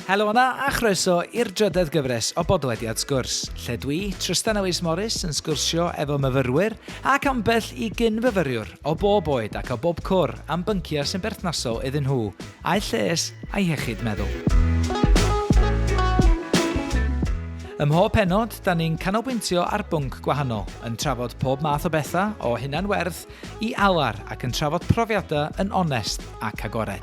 Helo yna a chroeso i'r drydydd gyfres o bodlediad sgwrs, lle dwi, Tristan Ellis Morris, yn sgwrsio efo myfyrwyr ac ambell i gyn-myfyriwr o bob oed ac o bob cwr am bynciau sy'n berthnasol iddyn nhw, a'i lles a'i iechyd meddwl. Ym mhob Pennod, da ni'n canolbwyntio ar bwnc gwahanol, yn trafod pob math o bethau o hunanwerth i alar ac yn trafod profiadau yn onest ac agored.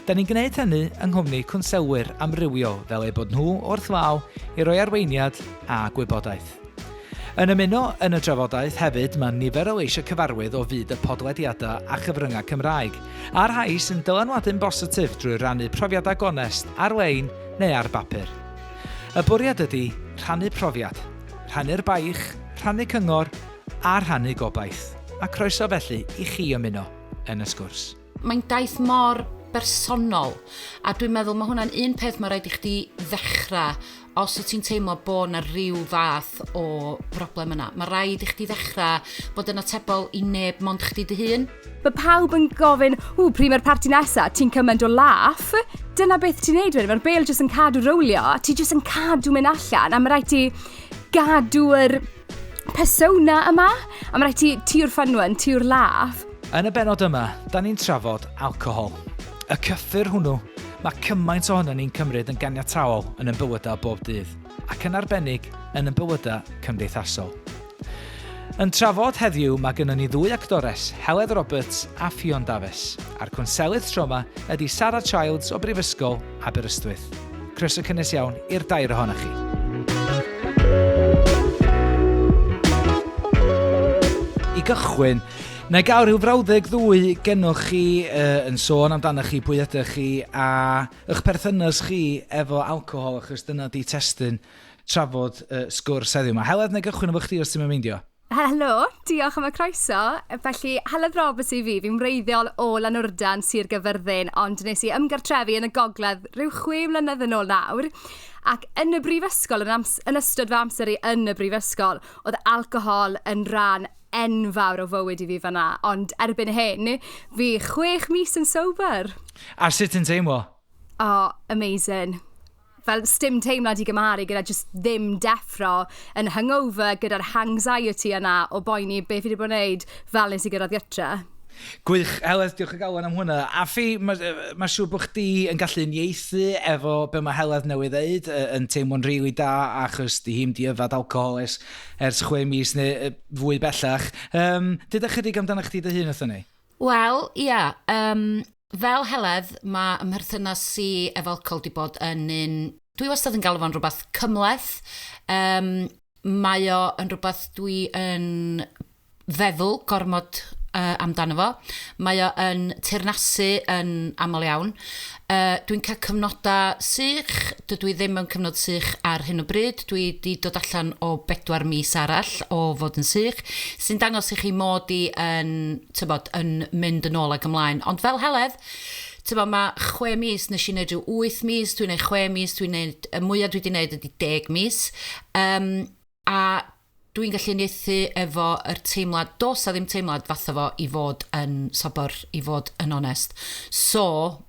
Da ni'n gwneud hynny yng nghwmni cwnselwyr amrywiol fel eu bod nhw wrth law i roi arweiniad a gwybodaeth. Yn ymuno yn y drafodaeth hefyd mae nifer o leisiau cyfarwydd o fyd y podlediadau a chyfryngau Cymraeg, a'r rhai sy'n dylanwadu'n bositif drwy rannu profiadau gonest ar-lein neu ar bapur. Y bwriad ydy rhannu profiad, rhannu'r baich, rhannu cyngor a rhannu gobaith. A croeso felly i chi ymuno yn y sgwrs. Mae'n daith mor bersonol, a dwi'n meddwl mae hwnna'n un peth mae rhaid i chdi ddechrau os wyt ti'n teimlo bod yna rhyw fath o broblem yna. Mae rhaid i chdi ddechrau bod yn atebol i neb mond chdi dy hun. Mae pawb yn gofyn, pryd mae'r parti nesaf, ti'n cymaint o laff. Dyna beth ti'n neud wedyn, mae'r bel jyst yn cadw rowlio, ti jyst yn cadw mynd allan, a mae rhaid ti gadw'r persona yma, a mae rhaid ti tiw'r ffynwen, tiw'r laff. Yn y benod yma, da ni'n trafod alcohol. Y cyffur hwnnw, mae cymaint ohono ni'n cymryd yn ganiataol yn ein bywydau bob dydd, ac yn arbennig yn ein bywydau cymdeithasol. Yn trafod heddiw, mae gennym ni ddwy actores, Heledd Roberts a Ffion Dafis, a'r cwnselydd tro yma ydy Sara Childs o Brifysgol Aberystwyth. Croeso cynnes iawn i'r dair ohonoch chi. I gychwyn, na i gael rhyw frawddeg ddwy gennych chi yn sôn amdanoch chi, pwy ydych chi, a eich perthynas chi efo alcohol, achos dyna di testyn trafod sgwrs heddiw yma. Heledd, na i gychwyn efo chdi os ti'n myndio? Helo, diolch am y croeso. Felly, Heledd Roberts i fi, fi'n wreiddiol o Lanwrdan, Sir Gyfyrddin, ond nes i ymgartrefu yn y gogledd rhyw 6 mlynedd yn ôl nawr. Ac yn y brifysgol, yn ystod fy amser i yn y brifysgol, oedd alcohol yn rhan enfawr o fywyd i fi fanna, ond erbyn hyn, fi 6 mis yn sober. A sut yn teimlo? Amazing. Fel stim teimlad i gymharu gyda just ddim deffro yn hungover gyda'r anxiety yna o boeni beth fi wedi bod yn gwneud fel nes i gyrraedd gytre. Gwych, Heledd, diolch o galon am hwnna. A Ffi, mae siŵr bod chdi yn gallu uniaethu efo be mae Heledd newydd ddeud, yn teimlo'n rili da achos di hi'n di yfed alcohol ers 6 mis neu fwy bellach. Dyd chydig amdano chdi dy hun wrthyn ni? Wel, ia. Fel Heledd, mae ymherthynas i efo alcohol di bod yn un... Dwi wastad yn galw fo'n rhywbeth cymleth. Mae o yn rhywbeth dwi yn feddwl gormod amdano fo. Mae o yn teyrnasu yn aml iawn. Dwi'n cael cyfnodau sych, dydw i ddim mewn cyfnod sych ar hyn o bryd. Dwi wedi dod allan o 4 mis arall o fod yn sych, sy'n dangos i chi mod i yn mynd yn ôl ag ymlaen. Ond fel Heledd, mae 6 mis, nes i wneud rhyw 8 mis, dwi'n neud 6 mis, y mwyaf dwi wedi wneud ydy 10 mis. A dwi'n gallu uniaethu efo yr teimlad, dos a ddim teimlad fatha fo i fod yn sobor, i fod yn onest. So,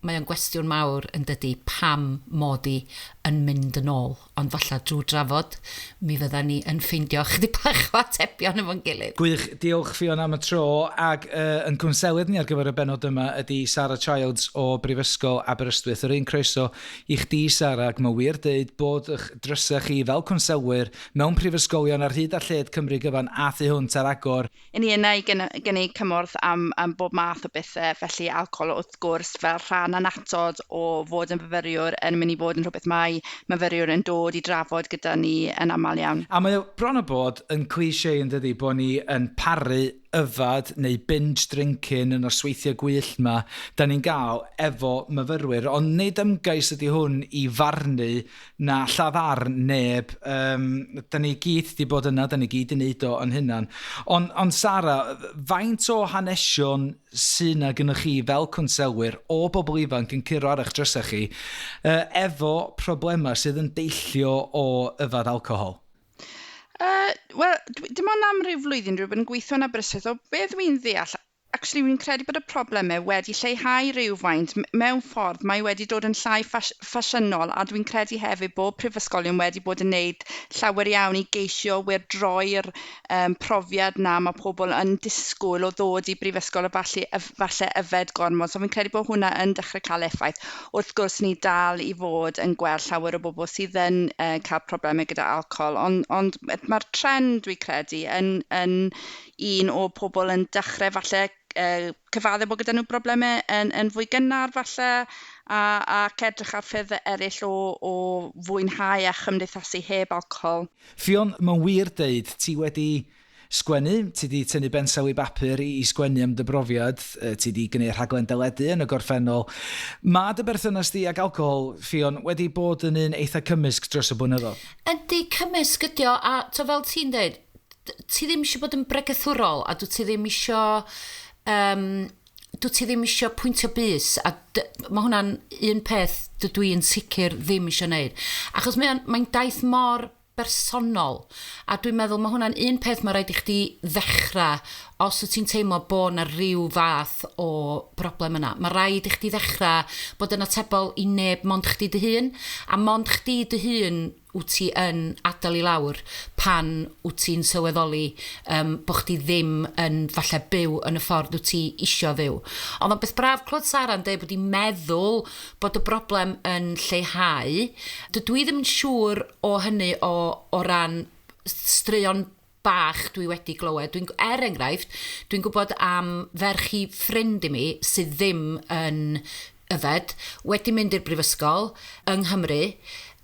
mae o'n gwestiwn mawr yn dydy pam mod i yn mynd yn ôl. Ond falla drwy drafod, mi fydda ni yn ffeindio chydig bach o atebion efo'n gilydd. Gwych, diolch Ffion am y tro, ac yn cwnselydd ni ar gyfer y benod yma ydy Sara Childs o Brifysgol Aberystwyth. Yr un croeso i chdi, Sara, ac mae wir dweud bod eich drysau chi fel cwnselywyr mewn prifysgolion ar hyd a lled Cymru gyfan a thu hwnt ar agor. Yn i yna i gynnu cymorth am bob math o bethau, felly alcohol wrth gwrs fel rhan anatod o fod yn myfyriwr yn mynd i fod yn rhywbeth mae myfyriwr yn dod i drafod gyda ni yn aml iawn. A mae bron o bod yn cliché yn dydi bod ni yn paru yfed neu binge drinking yn osweithio gwyllt yma da ni'n gael efo myfyrwyr, ond nid ymgais ydy hwn i farnu na lladdar neb. Da ni gyd di bod yna, da ni gyd i wneud o yn hynna'n. Ond Sara, faint o hanesion sy'n na gynnwch chi fel cwnselywyr o bobl ifanc yn curo ar eich drysau chi efo problemau sydd yn deillio o yfed alcohol? Wel, dim ond am ryw flwyddyn rhywbeth yn gweithio yn Aberystwyth, o beth dwi'n ddeall, actually, fi'n credu bod y problemau wedi lleihau rhywfaint. Mewn ffordd, mae wedi dod yn llai ffasiynol, a dwi'n credu hefyd bod prifysgolion wedi bod yn gwneud llawer iawn i geisio werdroi'r profiad na mae pobl yn disgwyl o ddod i brifysgol a falle yfed gormod. So fi'n credu bod hwnna yn dechrau cael effaith. Wrth gwrs, ni dal i fod yn gweld llawer o bobl sydd yn cael problemau gyda alcohol, ond mae'r trend, dwi'n credu, yn un o pobl yn dechrau falle cyfadde bod gyda nhw broblemau yn fwy gynnar falle, ac edrych ar ffyrdd eraill o fwynhau a chymdeithasu heb alcohol. Ffion, mae'n wir deud, ti wedi sgwennu, ti wedi tynnu bensaw i bapur i sgwennu am dy brofiad, ti wedi gwneud rhaglen deledu yn y gorffennol. Mae dy berthynas di ag alcohol, Ffion, wedi bod yn un eitha cymysg dros y blynyddoedd? Ydy cymysg ydi o, a to fel ti'n dweud, ti ddim eisiau bod yn bregethwrol, a dwi ti ddim eisiau pwyntio bys, a mae hwnna'n un peth dydw i'n sicr ddim eisiau gwneud. Achos mae'n daith mor bersonol, a dwi'n meddwl mae hwnna'n un peth mae rhaid i chdi ddechrau os wyt ti'n teimlo bod yna rhyw fath o broblem yna. Mae rhaid i chdi ddechrau bod yn atebol i neb mond chdi dy hun, a mond chdi dy hun wyt ti yn adael i lawr pan wyt ti'n sylweddoli bod chdi ddim yn falle byw yn y ffordd wyt ti isio fyw. Ond o'n beth braf clod Sara'n dweud bod i'n meddwl bod y broblem yn lleihau. Dwi ddim yn siŵr o hynny o ran straeon bach dwi wedi glywed. Enghraifft, dwi'n gwybod am ferch i ffrind i mi sydd ddim yn yfed, wedi mynd i'r brifysgol yng Nghymru,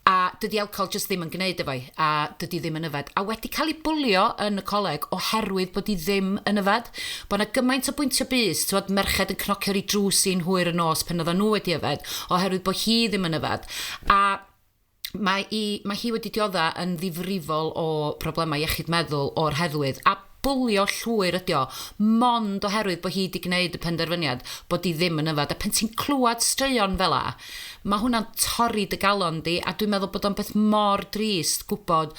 a dydy alcohol jyst ddim yn gwneud efo, a dydy ddim yn yfed. A wedi cael ei bwlio yn y coleg oherwydd bod hi ddim yn yfed. Bod yna gymaint o bwyntio bys, merched yn cnocio'r i drws i'n hwyr y nos pan oedd nhw wedi yfed, oherwydd bod hi ddim yn yfed. A mae hi wedi diodda yn ddifrifol o broblemau iechyd meddwl o'r heddwydd, a bwlio llwyr ydi o, mond oherwydd bod hi wedi gwneud y penderfyniad bod hi ddim yn yfed. A pen ti'n clywed straeon fel la, mae hwnna'n torri dy galon di, a dwi'n meddwl bod o'n beth mor drist gwybod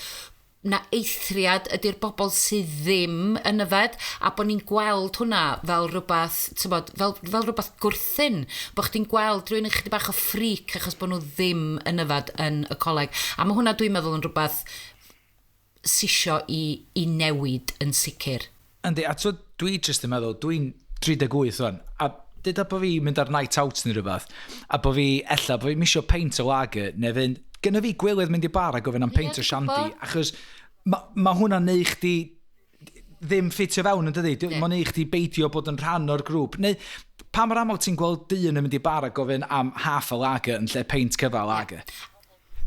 na eithriad ydy'r bobl sydd ddim yn yfed, a bod ni'n gweld hwnna fel rhywbeth, fel rhywbeth gwrthyn, bod chdi'n gweld rhywun yn chydig bach o ffric achos bod nhw ddim yn yfed yn y coleg. A mae hwnna dwi'n meddwl yn rhywbeth sisio i newid yn sicr. Yndi, a dwi jyst yn meddwl, dwi'n 38 o'n, a dyda bod fi mynd ar night out neu rhywbeth, a bod fi misio peint o lager, neu fynd, gyda fi gwylydd mynd i bar a gofyn am peint o shandy, achos mae hwnna'n neu chdi ddim ffitio fewn yn dydi, mae'n neu chdi beidio bod yn rhan o'r grŵp, neu pa mor aml ti'n gweld dyn yn mynd i bar a gofyn am half a lager yn lle peint cyfal lager?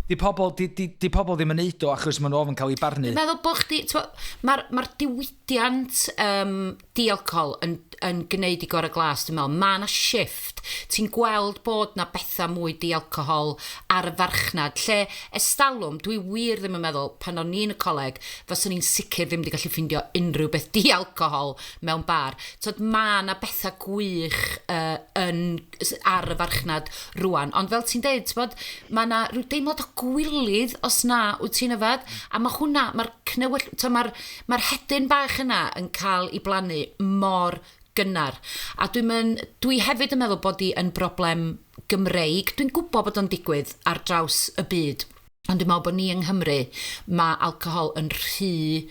Di pobl ddim yn neud o achos maen nhw ofyn cael ei barnu. Dwi'n meddwl bod chdi, mae'r diwydiant di-alcohol yn gwneud i gor y glas, dwi'n meddwl, mae yna shift. Ti'n gweld bod na bethau mwy di-alcohol ar y farchnad, lle estalwm, dwi wir ddim yn meddwl, pan o'n ni'n y coleg, fyswn ni'n sicr ddim wedi gallu ffindio unrhyw beth di-alcohol mewn bar. Mae yna bethau gwych ar y farchnad rwan, ond fel ti'n deud, mae yna rhyw deimlad o gwylydd os na wyt ti'n yfed, a mae hwnna, mae'r hedyn bach yna yn cael ei blannu mor gynnar. A dwi hefyd yn meddwl bod hi yn broblem Gymreig. Dwi'n gwybod bod o'n digwydd ar draws y byd, ond dwi'n meddwl bod ni yng Nghymru, mae alcohol yn rhy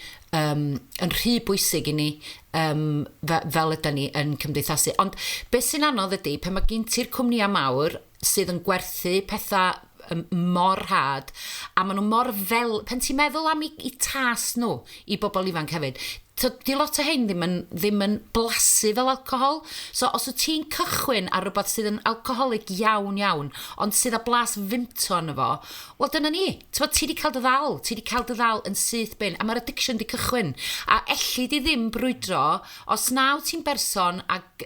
bwysig i ni fel ydyn ni yn cymdeithasu. Ond beth sy'n anodd ydy, pan mae gen ti'r cwmnïau mawr sydd yn gwerthu pethau mor rhad, a maen nhw mor pen ti'n meddwl am i tas nhw i bobl ifanc hefyd, di lot o hyn ddim yn blasu fel alcohol. So os wyt ti'n cychwyn ar rhywbeth sydd yn alcoholig iawn, ond sydd â blas fimto yn efo, wel dyna ni. Ti di cael dy ddal yn syth bin, a mae'r addiction di cychwyn. A elli di ddim brwydro os naw ti'n berson ac,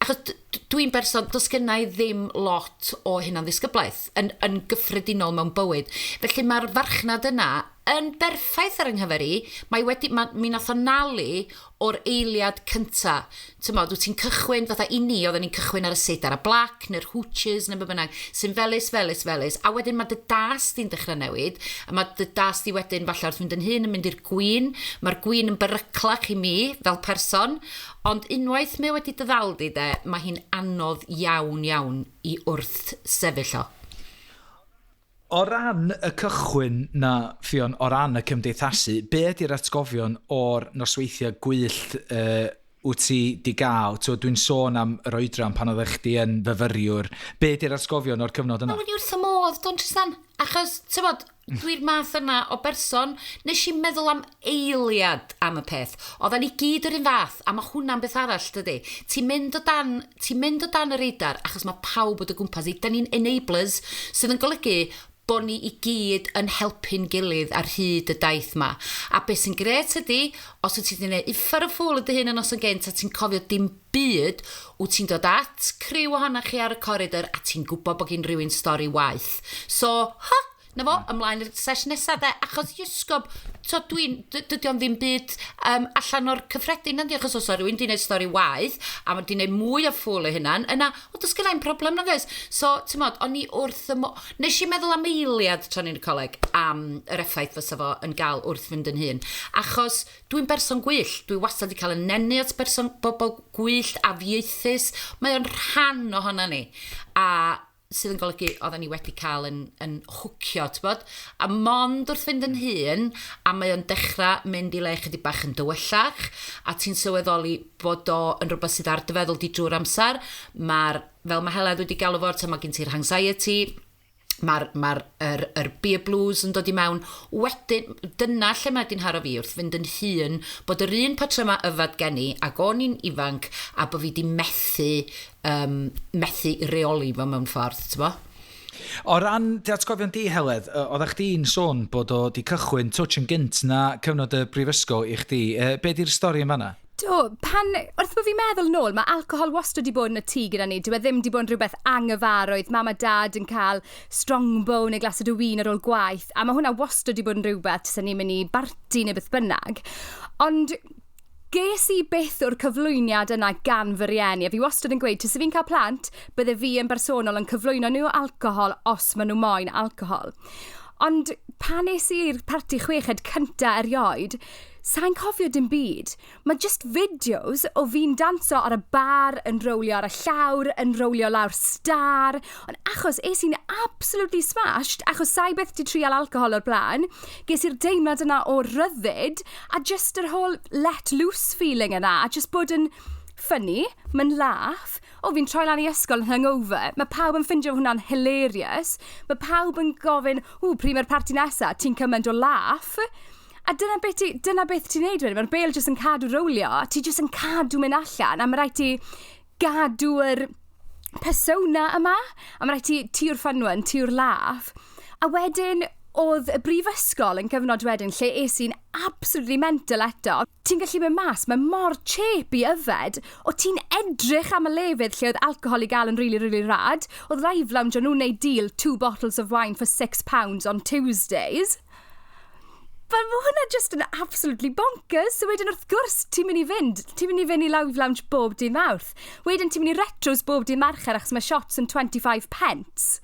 achos dwi'n berson, dos gennau ddim lot o hynna'n ddisgyblaeth yn gyffredinol mewn bywyd. Felly mae'r farchnad yna yn berffaith ar ynghyfer i, mi nath o nalu o'r eiliad cynta. Wyt ti'n cychwyn, fatha i ni, oedden ni'n cychwyn ar y seidar a black, neu'r hooches, neu bynnag, sy'n felys, a wedyn mae dy das di'n dechrau newid, a mae dy das di wedyn, falle wrth fynd yn hyn, yn mynd i'r gwyn, mae'r gwyn yn beryclach i mi, fel person, ond unwaith me wedi dyddaldi, mae hi'n anodd iawn i wrth sefyll o. O ran y cychwyn na, Ffion, o ran y cymdeithasu, be ydy'r atgofion o'r nosweithiau gwyllt wyt ti di gael? Dwi'n sôn am yr oedran pan oedd chdi yn fyfyriwr. Be ydy'r atgofion o'r cyfnod yna? Mae'n wrth y modd, don Tristan. Achos, dwi'r math yna o berson, nes i meddwl am eiliad am y peth. Oedden ni gyd yr un fath, a mae hwnna'n beth arall, dydy. Ti'n mynd o dan yr eidar, achos mae pawb bod y gwmpas i. Da ni'n enablers sydd yn golygu bod ni i gyd yn helpu'n gilydd ar hyd y daith ma. A beth sy'n gret ydy, os wyt ti'n gwneud uffar y ffwl ydy hyn yn noson gynt a ti'n cofio dim byd, wyt ti'n dod at criw ohonoch chi ar y corridor a ti'n gwybod bod gen rhywun stori waith. So, na fo, ymlaen i'r sesh nesaf achos iysgob, dydy o'n ddim byd allan o'r cyffredin yndi, achos os o rhywun di wneud stori waith, a mae di wneud mwy o ffwl o hynna'n, yna, does gyda'n problem na gys. So, o'n i wrth nes i meddwl am eiliad tra ni'n y coleg am yr effaith fysa fo yn gael wrth fynd yn hyn. Achos dwi'n berson gwyllt, dwi wastad i cael yn nenu at bobl gwyllt a fieithus, mae o'n rhan ohono ni. A sydd yn golygu oedden ni wedi cael yn hwcio, a mond wrth fynd yn hyn, a mae o'n dechrau mynd i le chydig bach yn dywyllach, a ti'n sylweddoli bod o yn rhywbeth sydd ar dy feddwl di drwy'r amser, fel mae Heledd wedi galw fo, mae gen ti'r anxiety, mae'r beer blues yn dod i mewn. Wedyn, dyna lle mae di'n haro fi wrth fynd yn hyn, bod yr un patryma yfed gen i, ac o'n i'n ifanc, a bod fi di methu reoli fo mewn ffordd, ti'n bo? O ran dy atgofion di, Heledd, oeddech chdi'n sôn bod o di cychwyn twtch yn gynt na cyfnod y brifysgol i chdi. Be di'r stori yn fanna? Wrth bod fi'n meddwl nôl, mae alcohol wastad wedi bod yn y tŷ gyda ni. Dwi ddim wedi bod yn rhywbeth anghyfarwydd. Mam a dad yn cael strongbow neu glas o win ar ôl gwaith. A mae hwnna wastad wedi bod yn rhywbeth sy'n ni'n mynd i barti neu beth bynnag. Ond ges i byth o'r cyflwyniad yna gan fy rieni. A fi wastad yn gweud, tysa fi'n cael plant, bydde fi yn bersonol yn cyflwyno nhw alcohol os maen nhw moyn alcohol. Ond pan nes i'r parti chweched cynta erioed, sa'n cofio dim byd. Mae just fideos o fi'n danso ar y bar, yn rowlio ar y llawr, yn rowlio lawr star. Ond achos es i'n absolutely smashed, achos sa'i beth di trial alcohol o'r blaen, ges i'r deimlad yna o ryddid, a just yr whole let loose feeling yna, a just bod yn funny, mae'n laugh. Fi'n troi lan i ysgol yn hungover. Mae pawb yn ffindio hwnna'n hilarious. Mae pawb yn gofyn, pryd mae'r parti nesaf, ti'n cymaint o laugh. A dyna beth ti'n neud wedyn. Mae'r bêl jyst yn cadw rowlio, ti jyst yn cadw mynd allan, a mae rhaid ti gadw'r persona yma, a mae rhaid ti tiw'r ffynwen, tiw'r laugh. A wedyn, oedd y brifysgol yn cyfnod wedyn lle es i'n absolutely mental eto. Ti'n gallu mynd mas, mae mor chep i yfed, o ti'n edrych am y lefydd lle oedd alcohol i gael yn really rad. Oedd live lounge o'n nhw'n neud deal 2 bottles of wine for £6 on Tuesdays. But mae hwnna just yn absolutely bonkers. So wedyn wrth gwrs, ti'n mynd i fynd i live lounge bob dydd Mawrth. Wedyn ti'n mynd i retros bob dydd Mercher achos mae shots yn 25 pence.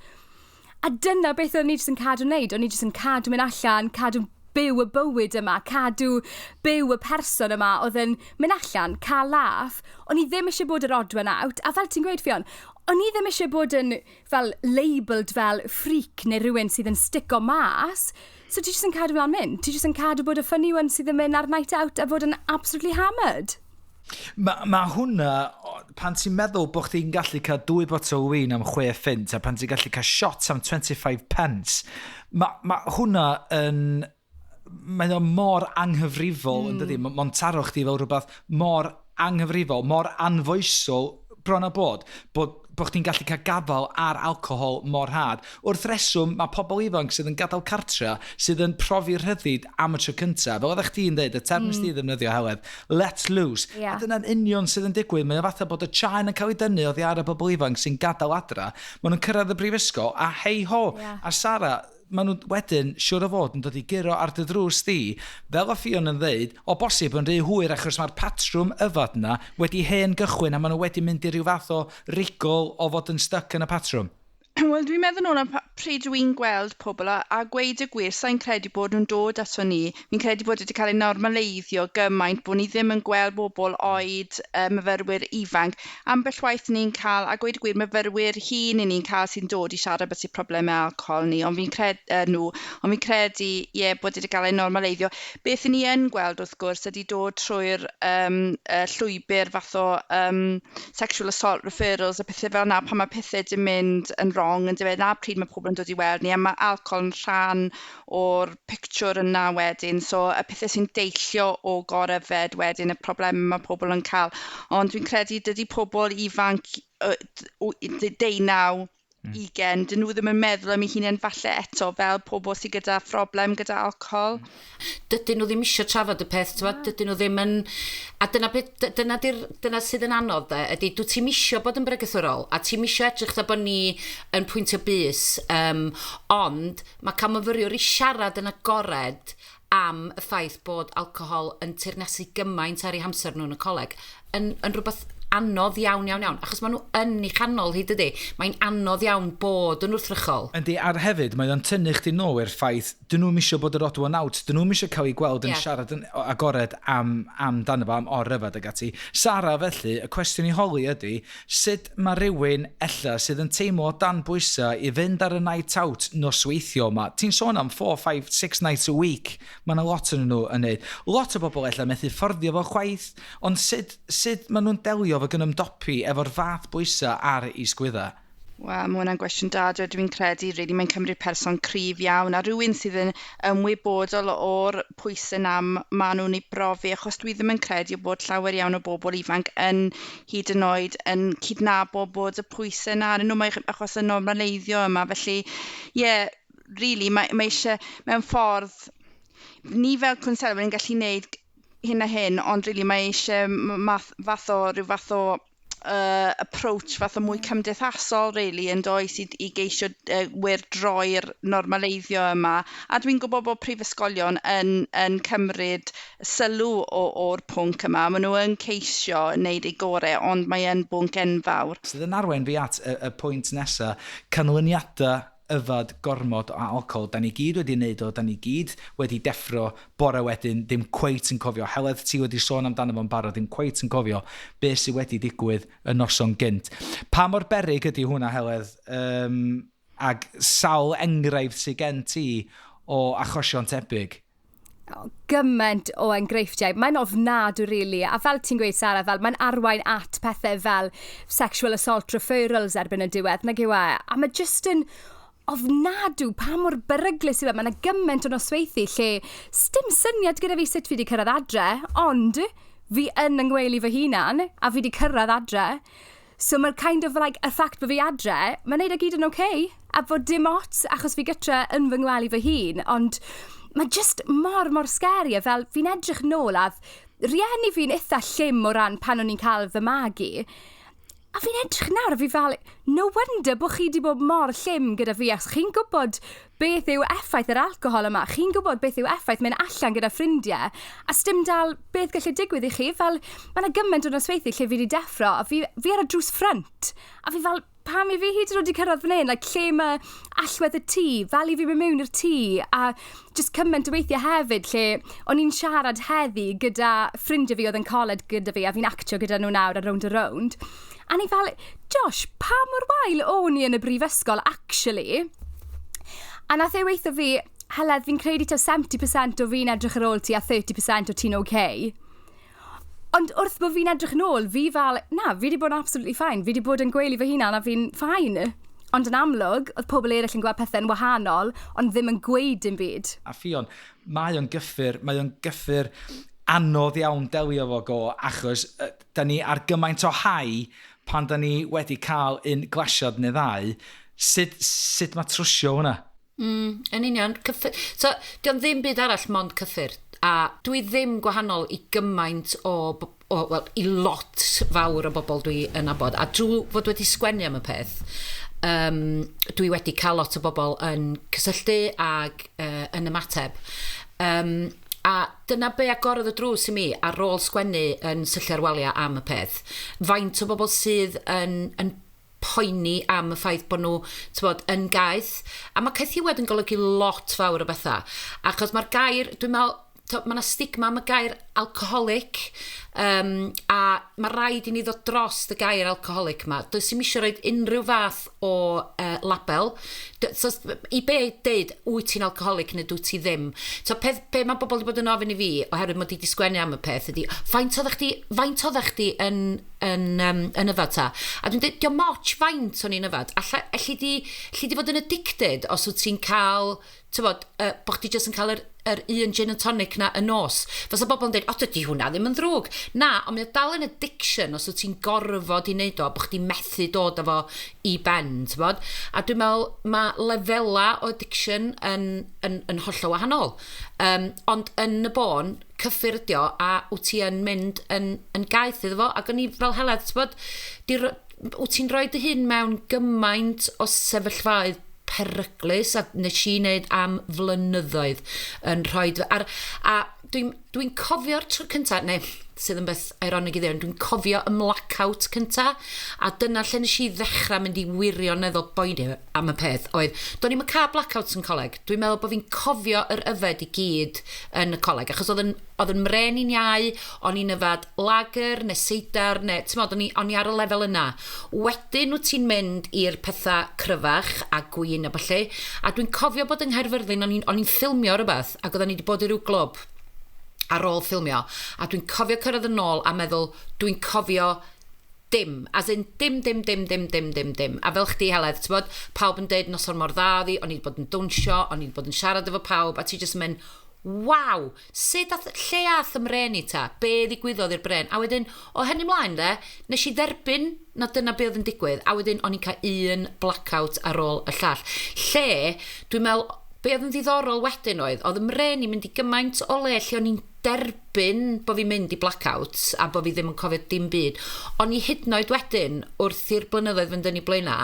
A dyna beth o'n i jyst yn cadw wneud. O'n i jyst yn cadw mynd allan, cadw byw y bywyd yma, cadw byw y person yma, oedd yn mynd allan, cael laugh. O'n i ddim eisiau bod yr odd one out. A fel ti'n gweud, Ffion, o'n i ddim eisiau bod yn fel labelled fel freak neu rhywun sydd yn stico mas. So ti jyst yn cadw fel mynd. Ti jyst yn cadw bod y funny one sydd yn mynd ar night out a bod yn absolutely hammered. Mae hwnna, pan ti'n meddwl bod chdi'n gallu cael 2 botol win am 6 ffint a pan ti'n gallu cael shot am 25 pence, mae hwnna yn... Mae o mor anghyfrifol, yn dydi? Mae'n taro chdi fel rhywbeth mor anghyfrifol, mor anfoesol bron a bod chdi'n gallu cael gafal ar alcohol mor had. Wrth reswm, mae pobl ifanc sydd yn gadael cartra, sydd yn profi rhyddid am y tro cyntaf. Fel oeddech chdi'n dweud, y term ysdi ddefnyddio, Heledd, let loose. Yeah. A dyna'n union sydd yn digwydd. Mae'n fatha bod y chain yn cael ei dynnu oddi ar y bobl ifanc sy'n gadael adra. Maen nhw'n cyrraedd y brifysgol, a hei ho. Yeah. A Sara, maen nhw wedyn, siwr o fod, yn dod i giro ar dy drws di, fel o Ffion yn ddeud, o bosib yn rhy hwyr achos mae'r patrwm yfed yna wedi hen gychwyn a maen nhw wedi mynd i ryw fath o rigol o fod yn stuck yn y patrwm. Wel, dwi'n meddwl nhw'n pryd dwi'n gweld pobl a gweud y gwir, sa'n credu bod nhw'n dod ato ni. Fi'n credu bod wedi cael ei normaleiddio gymaint bod ni ddim yn gweld bobl oed myfyrwyr ifanc. Ambell waith ni'n cael, a gweud y gwir, myfyrwyr hŷn ni'n cael sy'n dod i siarad beth sy'n problemau alcohol ni, ond fi'n credu, bod wedi cael ei normaleiddio. Beth ni yn gweld wrth gwrs ydy dod trwy'r llwybr fath o sexual assault referrals a pethau fel yna, pan mae pethau di mynd yn wrong, yn dweud na pryd mae pobl yn dod i weld ni, a mae alcohol yn rhan o'r picture yna wedyn, so y pethau sy'n deillio o gor-yfed wedyn, y problemau mae pobl yn cael. Ond dwi'n credu dydy pobl ifanc 19, 20, dyn nhw ddim yn meddwl am eu hunain falle eto fel pobl sydd gyda problem gyda alcohol. Dydyn nhw ddim eisiau trafod y peth, dydyn nhw ddim yn... A dyna sydd yn anodd ydy, dwi ti'n eisiau bod yn bregethwrol, a ti'n eisiau edrych da bod ni yn pwyntio bus, ond mae cael myfyriwr i siarad yn agored am y ffaith bod alcohol yn teyrnasu gymaint ar ei hamser nhw yn y coleg, yn rhywbeth anodd iawn, achos maen nhw yn ei chanol hyd ydy. Mae'n anodd iawn bod yn wrthrychol. Yndi, ar hefyd, mae o'n tynnu chdi nôl i'r ffaith, dyn nhw'n eisiau bod yr odw yn out, dyn nhw'n eisiau cael ei gweld yn siarad yn agored am dan efo, am or-yfed ag ati. Sara, felly, y cwestiwn i holi ydy, sut mae rhywun ella sydd yn teimlo dan bwysau i fynd ar y night out nosweithio yma? Ti'n sôn am 4, 5, 6 nights a week, mae yna lot yn nhw yn neud. Lot o bobl ella methu fforddio fo chwaith, ond sut mae nhw'n delio fo gan ymdopi efo'r fath bwysau ar ei sgwydda? Wel, mae hwnna'n gwestiwn da, dwi'n credu, mae'n cymryd person cryf iawn, a rhywun sydd yn ymwybodol o'r pwysau na maen nhw'n ei brofi, achos dwi ddim yn credu bod llawer iawn o bobl ifanc yn hyd yn oed yn cydnabod bod y pwysau na, achos y normaleiddio yma, felly, really, mae eisiau, mewn ffordd, ni fel cwnselwyr yn gallu gwneud hyn a hyn, ond really mae eisiau rhyw fath o approach fath o mwy cymdeithasol really, yn does i geisio wirdroi'r normaleiddio yma. A dwi'n gwybod bod prifysgolion yn cymryd sylw o'r pwnc yma. Maen nhw yn ceisio wneud ei gorau, ond mae yn bwnc enfawr. Sydd yn arwain fi at y pwynt nesaf, canlyniadau yfed gormod o alcohol. Da ni gyd wedi wneud o, da ni gyd wedi deffro bore wedyn, ddim cweit yn cofio. Heledd, ti wedi sôn amdano fo'n barod, ddim cweit yn cofio beth sydd wedi digwydd y noson gynt. Pa mor beryg ydy hwnna, Heledd, ag sawl enghraifft sydd gen ti o achosion tebyg? Gymaint o enghreifftiau. Mae'n ofnadw, really. A fel ti'n gweud, Sara, mae'n arwain at pethau fel sexual assault referrals erbyn y diwedd. Nag yw e. A mae just yn ofnadw pa mor beryglus yw e. Mae'n gymaint o nosweithi lle dim syniad gyda fi sut fi wedi cyrraedd adre, ond fi yn yngweili fy hunan a fi wedi cyrraedd adre. So mae'r kind of like, y ffact bod fi adre, mae'n neud y gyd yn okay. A fod dim ots achos fi gytre yn fy ngwely fy hun, ond mae just mor scary, fel fi'n edrych nôl a rieni fi'n eitha llym o ran pan o'n i'n cael fy magu. A fi'n edrych nawr a fi fel, no wonder bod chi wedi bod mor llym gyda fi, achos chi'n gwybod beth yw effaith yr alcohol yma, chi'n gwybod beth yw effaith mynd allan gyda ffrindiau, a sdim dal beth gallu digwydd i chi, fel mae'n gymaint o nosweithi lle fi wedi deffro, a fi ar y drws ffrant, a fi fel, pam i fi hyd yn oed i cyrraedd fan hyn, like, lle mae allwedd y tŷ, fel i fi mynd mewn i'r tŷ, a just cymaint o weithiau hefyd, lle o'n i'n siarad heddi gyda ffrindiau fi oedd yn coleg gyda fi, a fi'n actio gyda nhw nawr a round a round. A ni fel, Josh, pa mor wael o'n i yn y brifysgol, actually? A nath ei weithio fi, Heledd, fi'n credu ta 70% o fi'n edrych ar ôl ti a 30% o ti'n okay. Ond wrth bod fi'n edrych nôl, fi fel, na, fi wedi bod yn absolutely fine. Fi wedi bod yn gweili fy hunan a fi'n fine. Ond yn amlwg, oedd pobl eraill yn gweld pethau'n wahanol, ond ddim yn gweud dim byd. A Ffion, mae o'n gyffur anodd iawn delio fo go, achos da ni ar gymaint o hau pan da ni wedi cael un glasiad neu ddau, sut mae trwsio hwnna? Yn union, cyffur. So, di'n ddim byd arall mond cyffur. A dwi ddim gwahanol i gymaint i lot fawr o bobl dwi yn abod. A drwy fod wedi sgwennu am y peth, dwi wedi cael lot o bobl yn cysylltu ag yn ymateb. A dyna be agorodd y drws i mi ar ôl sgwennu yn syllu'r waliau am y peth. Faint o bobl sydd yn poeni am y ffaith bod nhw yn gaeth. A mae cethiwed yn golygu lot fawr o bethau. Achos mae'r gair, dwi'n meddwl, mae yna stigma am y gair alcoholic, a mae rhaid i ni ddod dros y gair alcoholic yma. Does i'm eisiau rhoi unrhyw fath o label. So, i be deud, wyt ti'n alcoholic neu dwyt ti ddim. So, pe mae bobl wedi bod yn ofyn i fi, oherwydd mod i wedi sgwennu am y peth, ydy, faint oeddech chdi yn yfed ta? A dwi'n dweud, diolch moch faint o'n i'n yfed. Alli di fod yn addicted os wyt ti'n cael, bod chdi jyst yn cael yr un gin and tonic na y nos. Fas o bobl yn dweud, o, dydy hwnna ddim yn ddrwg. Na, ond mae o dal yn addiction os wyt ti'n gorfod i wneud o, bod chdi methu dod efo i ben, bod? A dwi'n meddwl, mae lefela o addiction yn hollol wahanol. Ond yn y bon, cyffur ydi o, a wyt ti yn mynd yn gaeth iddo fo, ac o'n i fel Heledd, bod, wyt ti'n rhoi dy hun mewn gymaint o sefyllfaoedd peryglus, a nes i wneud am flynyddoedd yn rhoi... A dwi'n cofio'r tro cyntaf, neu sydd yn beth ironig i ddeud, dwi'n cofio y blackout cyntaf, a dyna lle nes i ddechrau mynd i wirioneddol boeni am y peth, oedd, do'n i'n cael blackouts yn coleg. Dwi'n meddwl bod fi'n cofio yr yfed i gyd yn y coleg, achos oedd yn mren i'n iau, o'n i'n yfed lager, neu seidar, neu, o'n i ar y lefel yna. Wedyn wyt ti'n mynd i'r pethau cryfach a gwyn a falle, a dwi'n cofio bod yng Nghaerfyrddin, o'n i'n ffilmio rhywbeth, ac oedden ni wedi bod i ryw glwb ar ôl ffilmio, a dwi'n cofio cyrraedd yn ôl a meddwl, dwi'n cofio dim, as in dim. A fel chdi, Heledd, ti'n bod, pawb yn deud noson mor dda fi, o'n i wedi bod yn dwnsio, o'n i wedi bod yn siarad efo pawb, a ti jyst yn mynd, waw, lle ath ymren i ta, be ddigwyddodd i'r bren, a wedyn, o hynny mlaen de, nes i dderbyn na dyna be oedd yn digwydd, a wedyn o'n i'n cael un blackout ar ôl y llall. Lle, dwi'n meddwl, be oedd yn ddiddorol wedyn oedd ymren i mynd i gymaint o le lle o'n i'n derbyn bod fi'n mynd i blackouts a bod fi ddim yn cofio dim byd. O'n i hyd yn oed wedyn, wrth i'r blynyddoedd fynd yn ei blaena,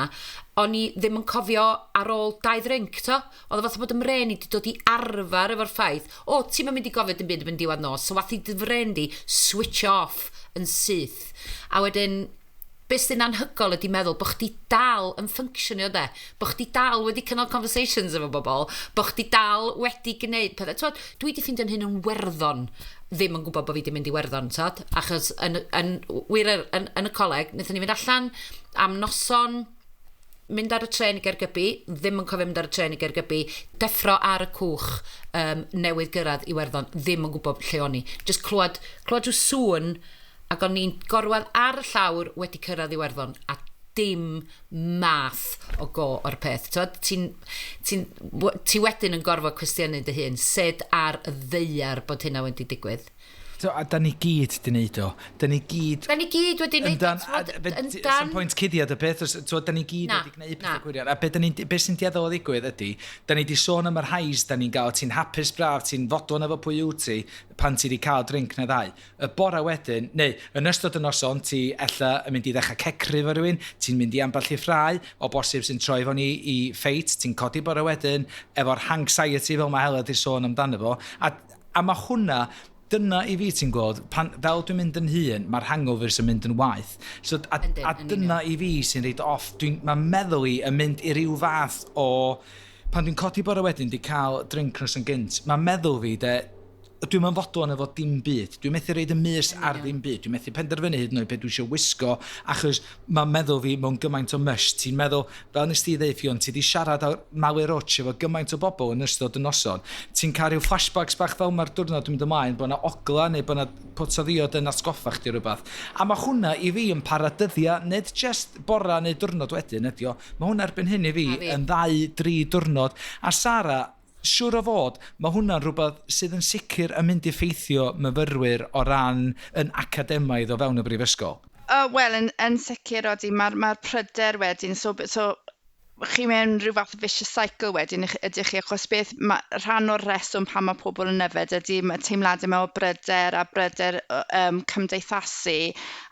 o'n i ddim yn cofio ar ôl 2 ddrink, to? Oedd o fath o bod ymren i wedi dod i arfer efo'r ffaith, ti'n mynd i gofio dim byd yn diwedd nos, so wath i dyfren di switch off yn syth. A wedyn, beth sy'n anhygol ydi meddwl bod chdi dal yn ffynctionio de, bod chdi dal wedi cynnal conversations efo bobl, bod chdi dal wedi gwneud pethau. Dwi wedi ffeindio'n hyn yn werddon, ddim yn gwybod bod fi wedi mynd i werddon, achos yn y coleg, wnaethon ni fynd allan am noson, mynd ar y tren i Gaergybi, ddim yn cofio mynd ar y tren i Gaergybi, deffro ar y cwch newydd gyrraedd i werddon, ddim yn gwybod lle o'n i. Just clywed rhyw sŵn, ac o'n i'n gorwedd ar y llawr wedi cyrraedd i werddon, a dim math o go o'r peth. Ti wedyn yn gorfod cwestiynu dy hun, sed ar y ddeiar bod hynna wedi digwydd. A da ni gyd di wneud o. Da ni gyd wedi wneud o. Yn pwynt cuddiad y peth, da ni gyd wedi gwneud pethau gwirion. A beth sy'n dieddol o ddigwydd ydy, da ni di sôn am yr hais, da ni'n gael, ti'n hapus braf, ti'n fodlon efo pwy yw ti, pan ti di cael drink neu ddau. Y bora wedyn, neu yn ystod y noson, ti ella yn mynd i ddechrau cecri fo rhywun, ti'n mynd i ambell i ffrau, o bosib sy'n troi fo ni i ffeit, ti'n codi bora wedyn, efo'r anxiety fel mae Heledd i sôn amdano fo. A mae hwnna, dyna i fi ti'n gweld, fel dwi'n mynd yn hun, mae'r hangovers yn mynd yn waith. A dyna i fi sy'n reid off, mae'n meddwl i yn mynd i ryw fath o, pan dwi'n codi bore wedyn, di cael drink nos yn gynt, mae'n meddwl fi, dwi'n mynd fodlon efo dim byd. Dwi'n methu reid y mys ar ddim byd. Dwi'n methu penderfynu hyd yn oed beth dwi eisiau wisgo, achos mae'n meddwl fi mewn gymaint o mysh. Ti'n meddwl, fel nes ti ddeud, Ffion, ti di siarad ar Mae'r efo gymaint o bobl yn ystod y noson. Ti'n cael rhyw flashbacks bach fel mae'r diwrnod dwi'n mynd ymlaen, bod yna ogla neu bod yna potoddiod yn atgoffa chdi rhywbeth. A mae hwnna i fi yn paradyddiau, nid just bora neu diwrnod wedyn ydi o. Mae hwnna erbyn hyn i fi yn 2-3 diwrnod. A Sara, siŵr o fod, mae hwnna'n rhywbeth sydd yn sicr yn mynd i effeithio myfyrwyr o ran yn academaidd o fewn y brifysgol. Wel, yn sicr odi, mae'r pryder wedyn, chi mewn rhyw fath o vicious cycle wedyn ydych chi, achos beth rhan o'r reswm pan mae pobl yn yfed ydy teimladau mewn bryder a bryder cymdeithasu,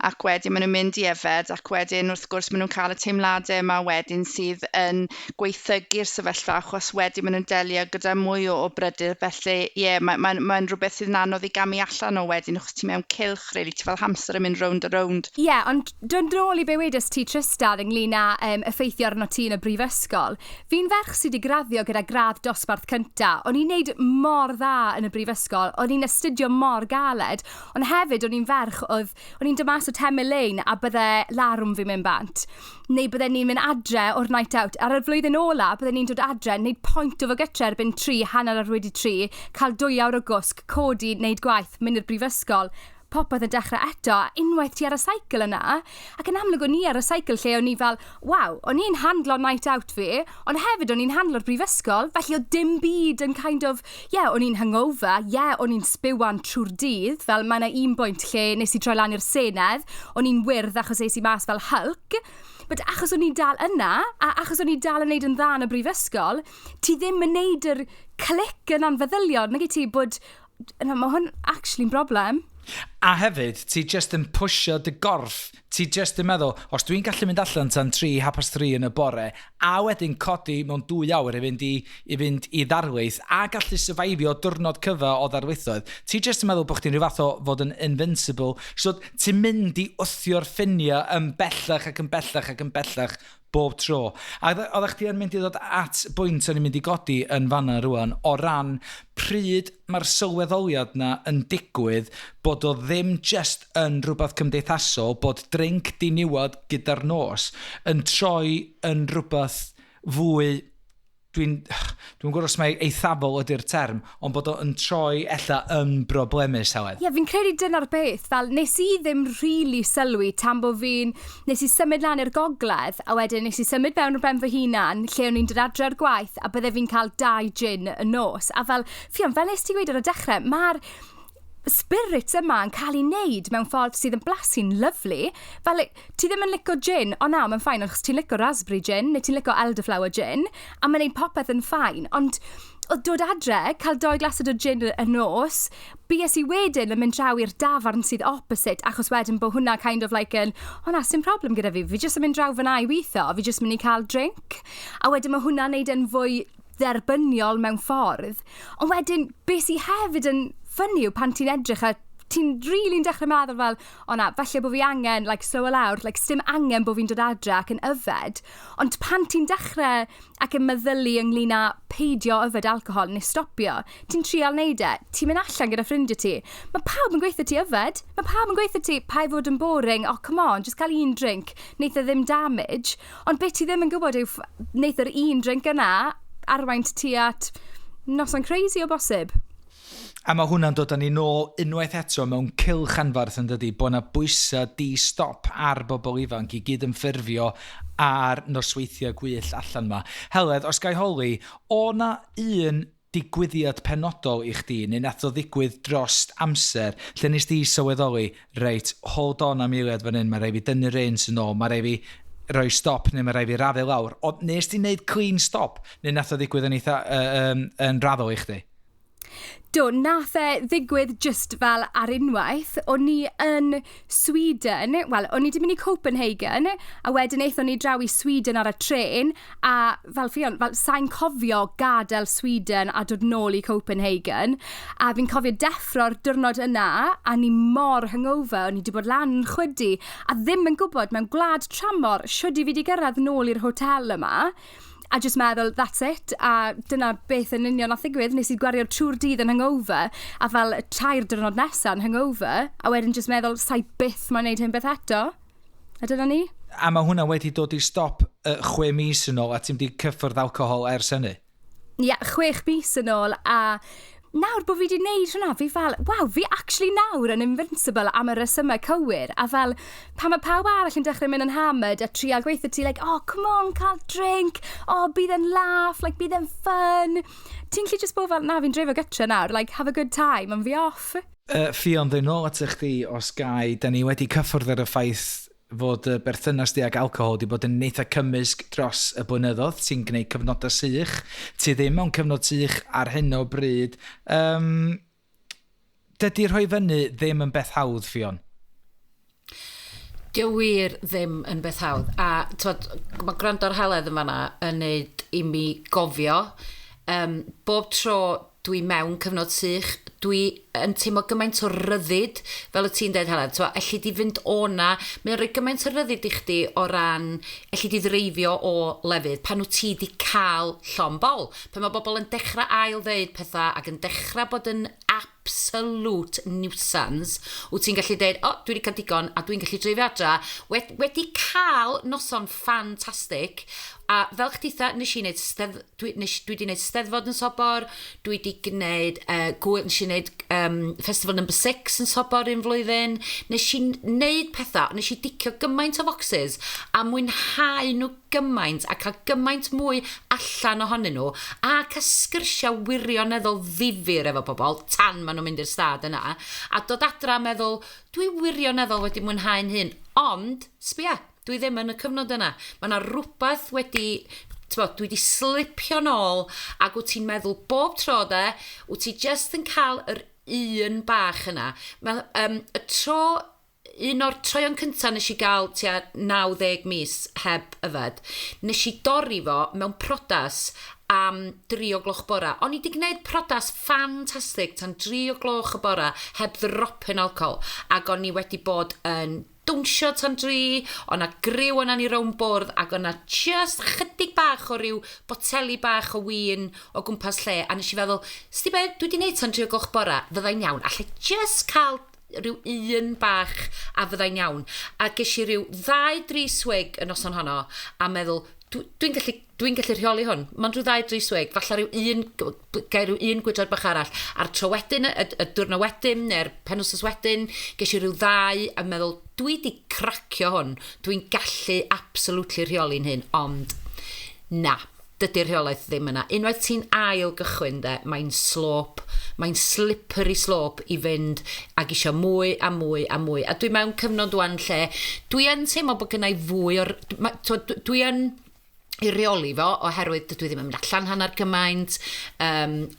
ac wedyn maen nhw'n mynd i yfed, ac wedyn wrth gwrs maen nhw'n cael y teimladau yma wedyn sydd yn gweithygu'r sefyllfa, achos wedyn maen nhw'n delio gyda mwy o bryder, felly mae'n rhywbeth sydd yn anodd i gamu allan o wedyn, achos ti mewn cylch, really, ti fel hamster yn mynd round a round. Ond dod nôl i be wedys ti Tristan ynglyn â effeithio arno ti yn y brifysgol. Fi'n ferch sydd wedi graddio gyda gradd dosbarth cynta. O'n i'n neud mor dda yn y brifysgol, o'n i'n astudio mor galed, ond hefyd o'n i'n ferch o'n i'n dymas o temau lein a bydde larwm fi'n mynd bant. Neu bydde ni'n mynd adre o'r night out. Ar y flwyddyn ola, bydde ni'n dod adre, neud pwynt o fo gytre erbyn 3, hanner ar wedi 3, cael 2 awr o gwsg, codi, neud gwaith, mynd i'r brifysgol. Popeth yn dechrau eto, unwaith ti ar y seicl yna, ac yn amlwg o'n i ar y seicl lle o'n i fel, waw, o'n i'n handlo night out fi, ond hefyd o'n i'n handlo'r brifysgol, felly o dim byd yn kind of, o'n i'n hangover, o'n i'n sbiwan trwy'r dydd, fel mae yna un bwynt lle nes i troi lan i'r Senedd, o'n i'n wyrdd achos eis i mas fel Hulk, but achos o'n i'n dal yna, a achos o'n i'n dal yn neud yn dda yn y brifysgol, ti ddim yn neud yr clic yn anfeddylion, nag i ti bod, mae hwn actually'n broblem. A hefyd, ti just yn pwysio dy gorff. Ti just yn meddwl, os dwi'n gallu mynd allan tan 3:30 yn y bore, a wedyn codi mewn 2 awr i fynd i ddarlith, a gallu survivio diwrnod cyfa o ddarlithoedd, ti just yn meddwl bod chdi'n rhyw fath o fod yn invincible. So, ti'n mynd i wthio'r ffiniau yn bellach ac yn bellach ac yn bellach bob tro. A oeddech chdi yn mynd i ddod at bwynt o'n i'n mynd i godi yn fanna rwan, o ran pryd mae'r sylweddoliad na yn digwydd bod o ddim just yn rhywbeth cymdeithasol, bod drink diniwad gyda'r nos yn troi yn rhywbeth fwy, dwi'n gwybod os mae eithafol ydy'r term, ond bod o'n troi ella yn broblemus, Heledd. Fi'n credu dyna'r beth, fel nes i ddim really sylwi tan bod nes i symud lan i'r gogledd, a wedyn nes i symud mewn o'r ben fy hunan, lle o'n i'n dod adre ar gwaith, a bydde fi'n cael 2 gin y nos. A fel nes ti gweud ar y dechrau, mae'r spirits yma yn cael ei wneud mewn ffordd sydd yn blasu'n lyflu. Fel, ti ddim yn licio gin, o na, mae'n ffain, achos ti'n licio raspberry gin, neu ti'n licio elderflower gin, a mae'n neud popeth yn ffain. Ond o dod adre, cael 2 glasod o gin y nos, bues i wedyn yn mynd draw i'r dafarn sydd opposite, achos wedyn bod hwnna kind of like yn, o na, sy'n problem gyda fi jyst yn mynd draw fyna i weithio, fi jyst mynd i cael drink. A wedyn mae hwnna'n neud yn fwy dderbyniol mewn ffordd. Ond wedyn, beth i hefyd yn ffynnu yw pan ti'n edrych a ti'n really'n dechrau meddwl fel, o na, falle bod fi angen, slow lawr, sdim angen bod fi'n dod adre ac yn yfed. Ond pan ti'n dechrau ac yn meddylu ynglyn â peidio yfed alcohol neu stopio, ti'n trial neud e, ti'n mynd allan gyda ffrindiau ti. Mae pawb yn gweithio ti yfed, mae pawb yn gweithio ti pa i fod yn boring, come on, just cael 1 drink, neith e ddim damage. Ond beth ti ddim yn gwybod yw, neith yr 1 drink yna arwain ti at noson crazy o bosib. A mae hwnna'n dod â ni nôl unwaith eto mewn cylch anfarth yn dydi, bod yna bwysau di-stop ar bobl ifanc i gyd yn ffurfio ar nosweithiau gwyllt allan yma. Heledd, os gai holi, o na un digwyddiad penodol i chdi, neu nath o ddigwydd drost amser, lle nes di sylweddoli, reit, hold on am eiliad fan hyn, mae rai fi dynnu'r reins yn ôl, mae rai fi roi stop, neu mae rai fi rafu lawr. O, nes di wneud clean stop, neu nath o ddigwydd yn raddol i chdi? Do, nath e ddigwydd just fel ar unwaith. O'n i yn Sweden, o'n i di mynd i Copenhagen, a wedyn eithon ni draw i Sweden ar y tren, a Ffion, sa'n cofio gadael Sweden a dod nôl i Copenhagen, a fi'n cofio deffro'r diwrnod yna, a ni mor hangover, o'n i di bod lan yn chwydu, a ddim yn gwybod mewn gwlad tramor, siwr i fi di gyrraedd nôl i'r hotel yma, a just meddwl, that's it, a dyna beth yn union nath ddigwydd, nes i gwario trwy'r dydd yn hangover, a fel 3 diwrnod nesaf yn hangover, a wedyn just meddwl, sa'i byth mae'n neud hyn beth eto. A dyna ni. A mae hwnna wedi dod i stop 6 mis yn ôl, a ti'n di cyffwrdd alcohol ers hynny? Ia, 6 mis yn ôl, a nawr bod fi wedi gwneud hwnna, fi fel, waw, fi actually nawr yn invincible am y resymau cywir, a fel, pan mae pawb arall yn dechrau mynd yn hammered a trial gweithio ti, come on, cael drink, bydd yn laugh, bydd yn fun. Ti'n gallu just bod fel, na, fi'n dreifo gytre nawr, have a good time, ond fi off. Ffion, ddyn nôl at chdi os gai, da ni wedi cyffwrdd ar y ffaith fod y berthynas di ag alcohol di bod yn neitha cymysg dros y blynyddoedd, ti'n gwneud cyfnodau sych, ti ddim mewn cyfnod sych ar hyn o bryd. Dydy rhoi fyny ddim yn beth hawdd, Ffion? Dio wir ddim yn beth hawdd. A mae gwrando ar Heledd yn fanna yn neud i mi gofio. Bob tro dwi mewn cyfnod sych, dwi yn teimlo gymaint o ryddid, fel y ti'n dweud Heledd, elli di fynd o'na, mae'n rhoi gymaint o ryddid i chdi o ran, elli di ddreifio o lefydd, pan wyt ti di cael llon bol. Pan mae bobl yn dechrau ail ddeud pethau ac yn dechrau bod yn absolute nuisance, wyt ti'n gallu dweud, dwi wedi cael digon a dwi'n gallu dreifio adra, wedi cael noson ffantastig, a fel chdi'tha, nes i dwi wedi gwneud steddfod yn Sobor, dwi wedi gwneud, nes i wneud Festival No. 6 yn Sobor un flwyddyn, nes i wneud pethau, nes i dicio gymaint o foxes, a mwynhau nhw gymaint, a cael gymaint mwy allan ohonyn nhw, a cael sgyrsiau wirioneddol ddifyr efo pobl, tan maen nhw'n mynd i'r stad yna, a dod adra a meddwl, dwi wirioneddol wedi mwynhau'n hyn, ond, sbia, dwi ddim yn y cyfnod yna. Mae yna rhywbeth dwi wedi slipio nôl ac wyt ti'n meddwl bob tro wyt ti just yn cael yr un bach yna. Y tro, un o'r troion cyntaf nes i gael tua 90 mis heb yfed, nes i dorri fo mewn prodas am 3 o gloch bora. O'n i wedi gwneud prodas ffantastig tan 3 o gloch y bora heb ddropyn alcohol, ac o'n i wedi bod yn dwnsio tan 3, o'na griw o'na ni rown bwrdd, ac o'na just chydig bach o ryw boteli bach o win o gwmpas lle, a nes i feddwl, sti be, dwi wedi gwneud tan 3 o gloch bora, fyddai'n iawn, allai just cael ryw un bach a fyddai'n iawn, a ges i ryw 2-3 swig y noson honno, a meddwl, dwi'n gallu rheoli hwn. Mae'n rhyw 2-3 swig, falle ryw un gwydroedd bach arall. A'r tro wedyn, y diwrnod wedyn, neu'r penwythnos wedyn, ges i ryw 2, a meddwl, dwi di cracio hwn. Dwi'n gallu absolutely rheoli'n hyn, ond na, dydy'r rheolaeth ddim yna. Unwaith ti'n ail gychwyn, mae'n slope, mae'n slippery slope i fynd ac isio mwy a mwy a mwy. A dwi mewn cyfnod wan lle, dwi yn teimlo bod gynnau fwy o'r... Dwi yn i reoli fo, oherwydd dwi ddim yn mynd allan hanner gymaint,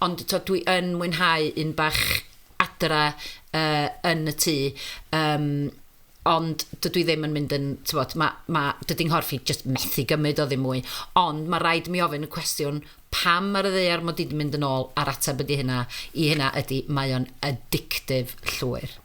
ond dwi yn mwynhau un bach adra yn y tŷ, ond dwi ddim yn mynd yn, dydy'n nghorff i just methu gymryd o ddim mwy, ond mae rhaid mi ofyn y cwestiwn pam ar y ddear mod i wedi mynd yn ôl a'r ateb ydy hynna, i hynna ydy mae o'n addictif llwyr.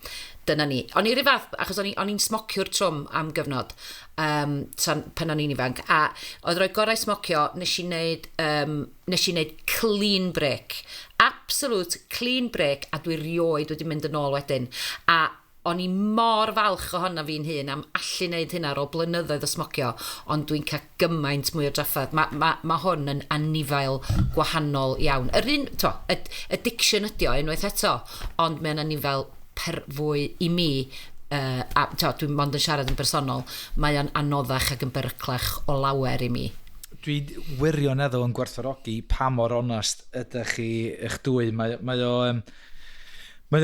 Dyna ni. O'n i rhyw fath, achos o'n i'n smocio'r trwm am gyfnod pan o'n i'n ifanc, a oedd rhoi gorau smocio, nes i wneud clean break. Absolute clean break, a dwi rioed wedi mynd yn ôl wedyn. A o'n i mor falch ohono fi'n hun am allu wneud hynna ar ôl blynyddoedd o smocio, ond dwi'n cael gymaint mwy o drafferth. Mae hwn yn anifail gwahanol iawn. Yr un, addiction ydi o, unwaith eto, ond mae'n anifail fwy i mi, dwi'n mond yn siarad yn bersonol, mae o'n anoddach ac yn beryclach o lawer i mi. Dwi wirioneddol yn gwerthfawrogi pa mor onest ydych chi eich dwy. Mae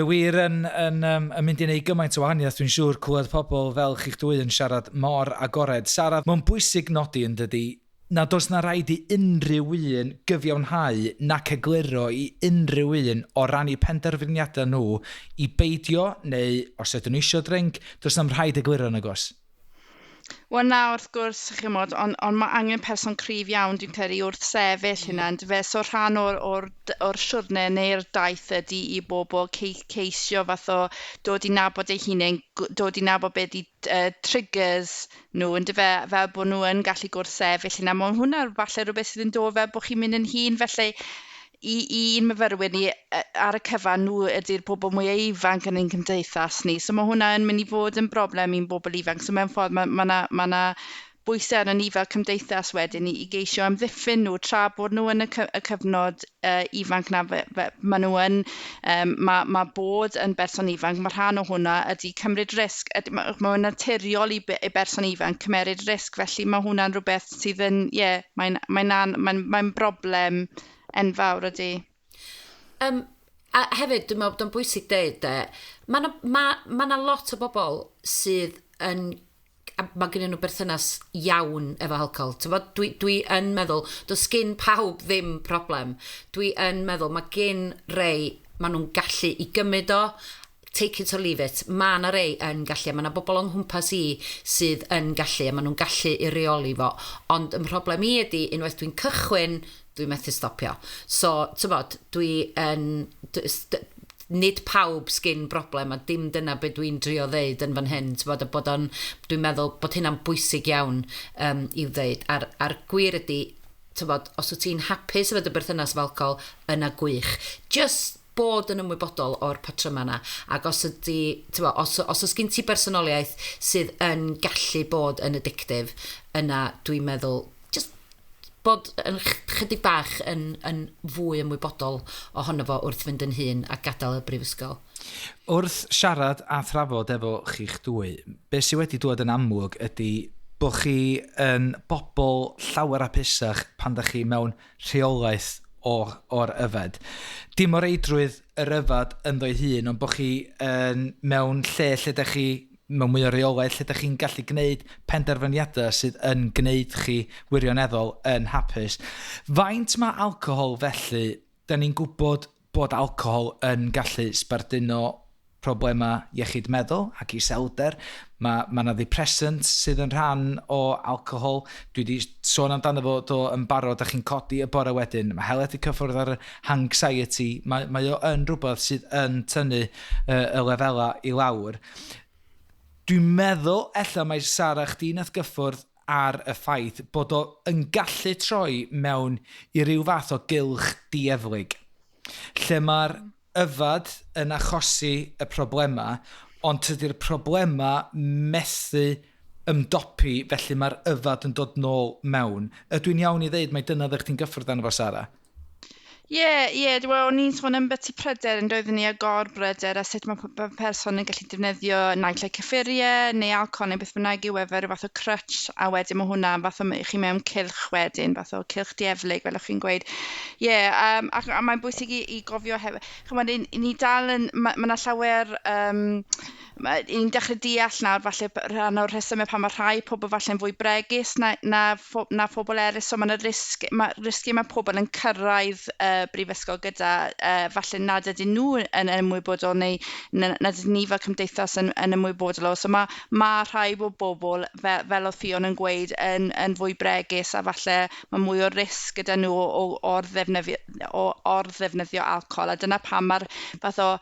o wir yn mynd i wneud gymaint o wahaniaeth, dwi'n siŵr clywed pobl fel chi'ch dwy yn siarad mor agored. Sara, mae'n bwysig nodi yn dydi, na does na raid i unrhyw un gyfiawnhau nac egluro i unrhyw un o rannu penderfyniadau nhw i beidio, neu os ydyn nhw eisiau drink, does na'm rhaid egluro yn y gos. Wel na, wrth gwrs, chymod, ond mae angen person cryf iawn, dwi'n credu, wrth sefyll hynna. So rhan o'r siwrne neu'r daith ydy i bobl ceisio fath o dod i nabod eu hunain, dod i nabod beth i triggers nhw, yn dyfe, fel bod nhw yn gallu gwrthsefyll hynna. Mae hwnna falle rhywbeth sydd yn dod fel bod chi'n mynd yn hun, felly i un myfyrwyr ni ar y cyfan nhw ydy'r pobl mwy ifanc yn ein cymdeithas ni. So mae hwnna yn mynd i fod yn broblem i'n bobl ifanc. So mewn ffordd mae na bwysau arno ni fel cymdeithas wedyn i geisio amddiffyn nhw tra bod nhw yn y cyfnod ifanc na mae nhw yn, mae bod yn berson ifanc, mae rhan o hwnna ydy cymryd risg. Mae hwnna'n naturiol i berson ifanc cymryd risg, felly mae hwnna'n rhywbeth sydd yn, mae'n broblem enfawr ydy. A hefyd, dwi'n meddwl bod o'n bwysig deud, mae 'na lot o bobl sydd yn, mae gen nhw berthynas iawn efo alcohol. Dwi yn meddwl, does gen pawb ddim problem. Dwi yn meddwl, mae gen rei, maen nhw'n gallu i gymryd o, take it or leave it. Mae yna rei yn gallu, mae yna bobl o'n hwmpas i sydd yn gallu, a maen nhw'n gallu i reoli fo. Ond y problem i ydy, unwaith dwi'n cychwyn, dwi'n methu stopio. So, dwi yn... nid pawb sgyn broblem, a dim dyna beth dwi'n drio ddeud yn fan hyn, dwi'n meddwl bod hynna'n bwysig iawn i'w ddeud. A'r gwir ydy, os wyt ti'n hapus efo dy berthynas efo alcohol, yna gwych. Just bod yn ymwybodol o'r patrymau yna, ac os oes gen ti bersonoliaeth sydd yn gallu bod yn addictif, yna dwi'n meddwl, bod yn chydig bach yn fwy ymwybodol ohono fo wrth fynd yn hun a gadael y brifysgol. Wrth siarad a thrafod efo chi'ch dwy, beth sydd wedi dod yn amlwg ydy bod chi yn bobl llawer apusach pan da chi mewn rheolaeth o'r yfed. Dim o reidrwydd yr yfed ynddo hun, ond bod chi mewn lle lle da chi mewn mwy o reolaeth lle ydych chi'n gallu gwneud penderfyniadau sydd yn gwneud chi wirioneddol yn hapus. Faint mae alcohol felly, da ni'n gwybod bod alcohol yn gallu sbarduno problemau iechyd meddwl ac iselder. Mae yna ddepressants sydd yn rhan o alcohol. Dwi wedi sôn amdano fo yn barod a chi'n codi y bore wedyn. Mae Heledd i cyffwrdd ar anxiety. Mae o yn rhywbeth sydd yn tynnu y lefela i lawr. Dwi'n meddwl, ella mae Sara chdi'n atgyffwrdd ar y ffaith bod o yn gallu troi mewn i ryw fath o gylch dieflig, lle mae'r yfed yn achosi y problemau, ond tydi'r problemau methu ymdopi, felly mae'r yfed yn dod nôl mewn. Ydwi'n iawn i ddeud mai dyna ddech chi'n gyffwrdd arno fo, Sara? Ie, o'n i'n sôn am beth i pryder yn doeddwn ni a gor-bryder a sut mae person yn gallu defnyddio naill ai cyffuriau neu alcohol neu beth bynnag i'w efo ryw fath o crutch, a wedyn mae hwnna fath o chi mewn cylch wedyn, fath o cylch dieflig fel o'ch chi'n gweud. A mae'n bwysig i gofio hefyd. Chymod, ni dal yn, mae yna llawer... ni'n dechrau deall nawr falle rhan o'r rhesymau pan mae rhai pobl falle'n fwy bregus na phobl eraill, so mae'n risgu mae pobl yn cyrraedd brifysgol gyda falle nad ydyn nhw yn ymwybodol neu nad ydyn ni fel cymdeithas yn ymwybodol o. So mae rhai bobl fel oedd Ffion yn gweud yn fwy bregus a falle mae mwy o risg gyda nhw o'r ddefnyddio alcohol, a dyna pam mae'r fath o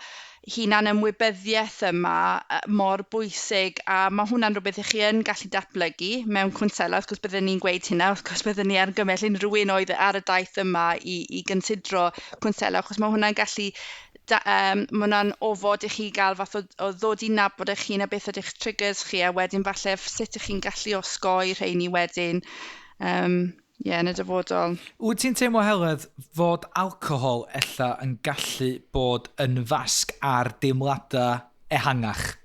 hunan ymwybyddiaeth yma mor bwysig, a mae hwnna'n rhywbeth i chi yn gallu datblygu mewn cwnsela, wrth gwrs byddwn ni'n gweud hynna, wrth gwrs byddwn ni ar gymell unrhyw oedd ar y daith yma i gynsidro cwnsela, achos mae hwnna'n gallu mae hwnna'n ofod i chi gael fath o ddod i nabod eich hun a beth ydych triggers chi, a wedyn falle sut ych chi'n gallu osgoi rheini wedyn. Yn y dyfodol. Wyt ti'n teimlo, Heledd, fod alcohol ella yn gallu bod yn fasg ar deimladau ehangach?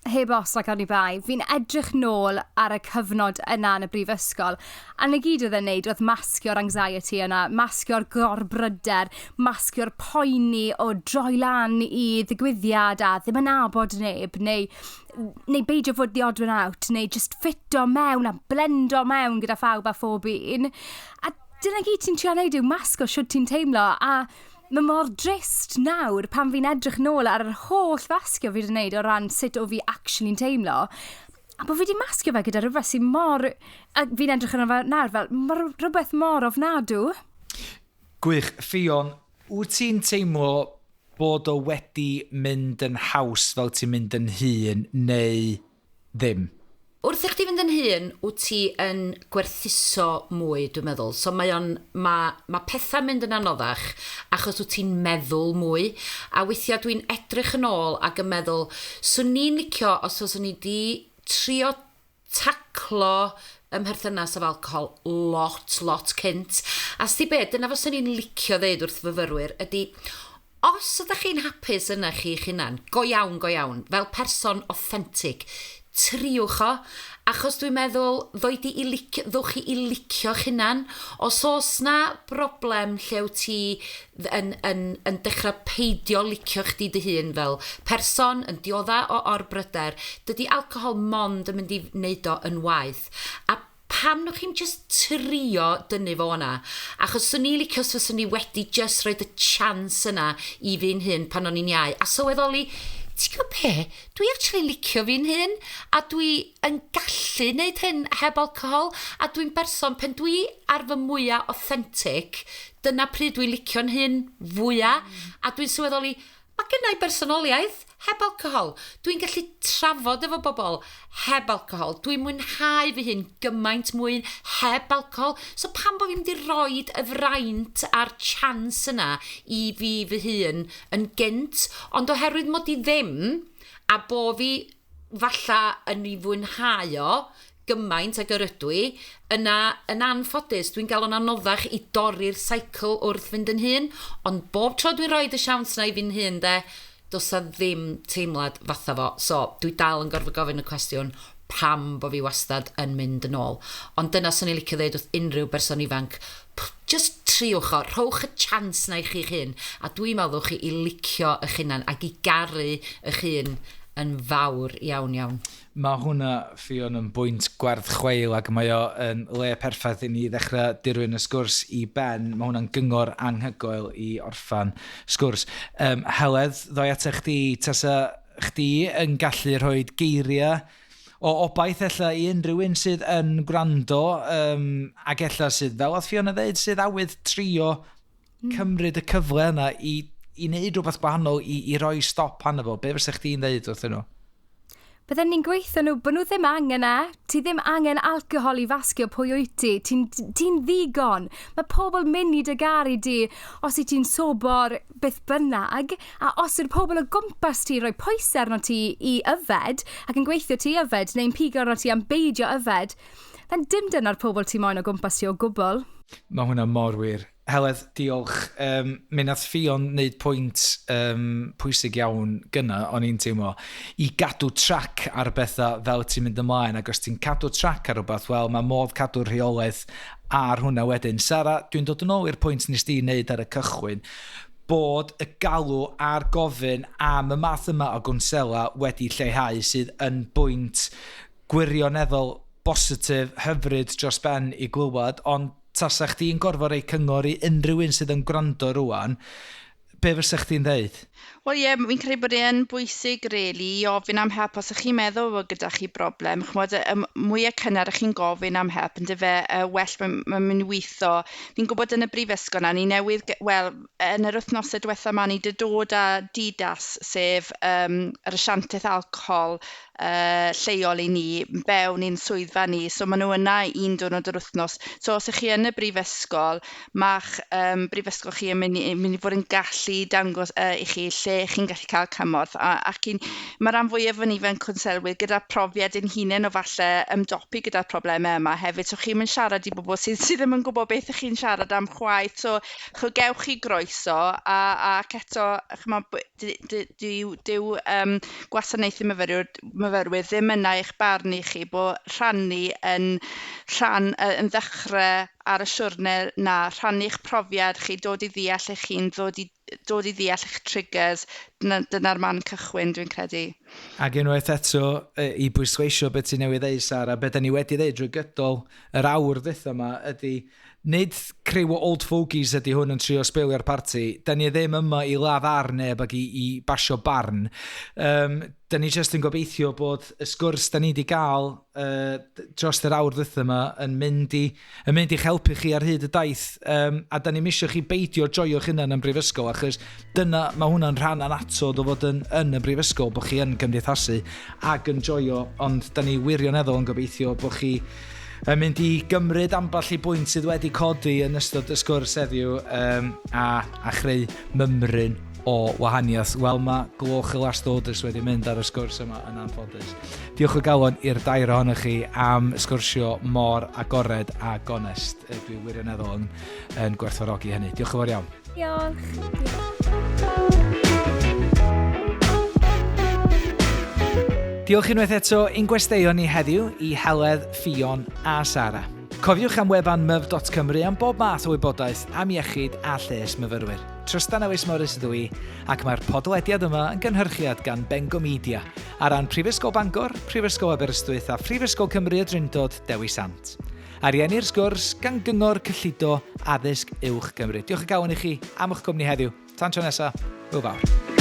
Heb os ac oni bai, fi'n edrych nôl ar y cyfnod yna yn y brifysgol, a na gyd oedd yn neud oedd masgio'r anxiety yna, masgio'r gorbryder, masgio'r poeni o droi lan i ddigwyddiad a ddim yn nabod neb, neu beidio fod the odd one out, neu just ffito mewn a blendo mewn gyda phawb a phob un. A dyna gyd ti'n trio neud yw masgo siwt ti'n teimlo, a mae mor drist nawr pan fi'n edrych nôl ar yr holl fasgio fi wedi wneud o ran sut o fi actually'n teimlo. A bod fi wedi masgio fe gyda rhywbeth sy'n mor... A fi'n edrych yn fel nawr fel rhywbeth mor ofnadw. Gwych, Ffion, wyt ti'n teimlo bod o wedi mynd yn haws fel ti'n mynd yn hun neu ddim? Wrth i chdi fynd yn hun, wyt ti yn gwerthuso mwy, dwi'n meddwl. So mae pethau mynd yn anoddach achos wyt ti'n meddwl mwy. A weithiau dwi'n edrych yn ôl ac yn meddwl, swn ni'n licio os oes ni di trio taclo ymherthynas af alcohol lot cynt. A sti beth, dyna fos ni'n licio ddeud wrth fyfyrwyr, ydy os ydych chi'n hapus yna chi'ch hunan, go iawn, fel person authentic, triwch o, achos dwi'n meddwl ddwch chi i licio'ch hunan, os oes na broblem lle wyt ti yn dechrau peidio licio chdi dy hun fel person yn diodda o orbryder, dydy alcohol mond yn mynd i wneud o yn waith. A pam nhw'ch chi'n just trio dynnu fo yna? Achos swn i licio os fyswn i wedi just roed y chance yna i fi'n hyn pan o'n i'n iau. A sylweddoli, ti'n gwybod be? Dwi actually licio fi'n hyn, a dwi yn gallu wneud hyn heb alcohol, a dwi'n berson, pen dwi ar fy mwyaf authentic, dyna pryd dwi'n licio'n hyn fwyaf, a dwi'n sylweddoli, mae gennau bersonoliaeth heb alcohol. Dwi'n gallu trafod efo bobl heb alcohol. Dwi'n mwynhau fy hyn gymaint mwy heb alcohol. So pam bo fi'n mynd i roed y fraint a'r chance yna i fi fy hun yn gynt, ond oherwydd mod i ddim, a bo fi falla yn ei fwynhau o gymaint ag yr ydw i, yna yn anffodus, dwi'n gael o'n anoddach i dorri'r seicl wrth fynd yn hun, ond bob tro dwi'n rhoi y siawns na i fi'n hun, does a ddim teimlad fatha fo. So, dwi dal yn gorfod gofyn y cwestiwn, pam bo fi wastad yn mynd yn ôl. Ond dyna sy'n ei licio ddeud wrth unrhyw berson ifanc, just triwch o, rhowch y chance na i chi'ch hun, a dwi'n meddwl chi i licio eich hunan ac i garu eich hun yn fawr iawn. Mae hwnna, Ffion, yn bwynt gwerth chweil ac mae o yn le perffaith i ni ddechrau dirwyn y sgwrs i ben. Mae hwnna'n gyngor anghygoel i orffan sgwrs. Heledd, ddoi ata chdi, tasa chdi yn gallu rhoi geiriau o obaith ella i unrhyw un sydd yn gwrando, ac ella sydd, fel oedd Ffion yn dweud, sydd awydd trio cymryd y cyfle yna i wneud rhywbeth gwahanol i roi stop hanno fo. Be fysa chdi'n dweud wrth nhw? Bydden ni'n gweithio nhw bod nhw ddim angen ti ddim angen alcohol i fasgu o pwy wyt ti. Ti'n ddigon. Mae pobl mynd i dy garu di os i ti'n sobor beth bynnag, a os yw'r pobl o gwmpas ti roi pwyser arno ti i yfed, ac yn gweithio ti yfed, neu'n pigo arno ti am beidio yfed, then dim dyna'r pobl ti moyn o gwmpas ti o gwbl. Mae hwnna mor wir. Heledd, diolch. Mi nath Ffion wneud pwynt pwysig iawn gyna, o'n i'n teimlo, i gadw trac ar bethau fel ti'n mynd ymlaen, ac os ti'n cadw trac ar rhywbeth, wel, mae modd cadw'r rheolaeth ar hwnna wedyn. Sara, dwi'n dod yn ôl i'r pwynt nes di wneud ar y cychwyn, bod y galw a'r gofyn am y math yma o gwnsela wedi lleihau sydd yn bwynt gwirioneddol bositif, hyfryd dros ben i glywed, ond tasa chdi'n gorfod rhoi cyngor i unrhyw un sydd yn gwrando rwan, be fysa chdi'n dweud? Wel ie, fi'n credu bod e'n bwysig rili i ofyn am help os ych chi'n meddwl bod gyda chi broblem. Chymod, mwyaf cynnar ych chi'n gofyn am help yn dyfe well mae'n mynd weitho. Fi'n gwybod yn y brifysgol na ni newydd, wel, yn yr wythnosau diwethaf ma ni dy dod â didas, sef yr asiantaeth alcohol lleol i ni, bewn i'n swyddfa ni, so maen nhw yna un diwrnod yr wythnos. So os ych chi yn y brifysgol, mae'ch brifysgol chi yn mynd i fod yn gallu dangos i chi lle chi'n gallu cael cymorth. Ac mae rhan fwyaf yn ifanc cwnselwyr gyda profiad yn hunain o falle ymdopi gyda'r problemau yma hefyd. So chi'n mynd siarad i bobl sydd ddim yn gwybod beth ych chi'n siarad am chwaith. So gewch chi groeso ac eto, dyw gwasanaethu myfyrwyr ddim yna i'ch barnu chi bod rhannu yn ddechrau ar y siwrne na, rhannu'ch profiad chi, dod i ddeall eich chi'n dod i ddeall eich triggers, dyna'r man cychwyn dwi'n credu. Ac unwaith eto, i bwysleisio beth ti'n newydd ddeud, Sara, beth da ni wedi ddeud drwy gydol yr awr ddytho yma ydy, nid criw o old fogies ydy hwn yn trio sbelio'r parti, da ni ddim yma i ladd ar neb ac i basio barn. Da ni jyst yn gobeithio bod y sgwrs da ni wedi cael dros yr awr ddytho yma yn mynd i'ch helpu chi ar hyd y daith, a da ni'n misio chi beidio joio'ch hunan yn brifysgol, achos dyna mae hwnna'n rhan anatod o fod yn y brifysgol, bod chi yn cymdeithasu ac yn joio, ond da ni wirioneddol yn gobeithio bod chi yn mynd i gymryd amball i bwynt sydd wedi codi yn ystod y sgwrs heddiw, a chreu mymryn o wahaniaeth. Wel, mae gloch y last orders wedi mynd ar y sgwrs yma yn anffodus. Diolch o galon i'r dair ohonoch chi am sgwrsio mor agored a gonest. Dwi wirioneddol yn gwerthfawrogi hynny. Diolch yn fawr iawn. Diolch. Diolch unwaith eto i'n gwesteion ni heddiw i Heledd, Ffion a Sara. Cofiwch am wefan myf.cymru am bob math o wybodaeth am iechyd a lles myfyrwyr. Trystan Ewis Morris ydw i, ac mae'r podlediad yma yn gynhyrchiad gan Bengo Media, ar ran Prifysgol Bangor, Prifysgol Aberystwyth a Phrifysgol Cymru y Drindod, Dewi Sant. Ariennu'r sgwrs gan Gyngor Cyllido Addysg Uwch Cymru. Diolch y gawon i chi am eich cwmni heddiw. Tan tro nesaf, hwyl fawr.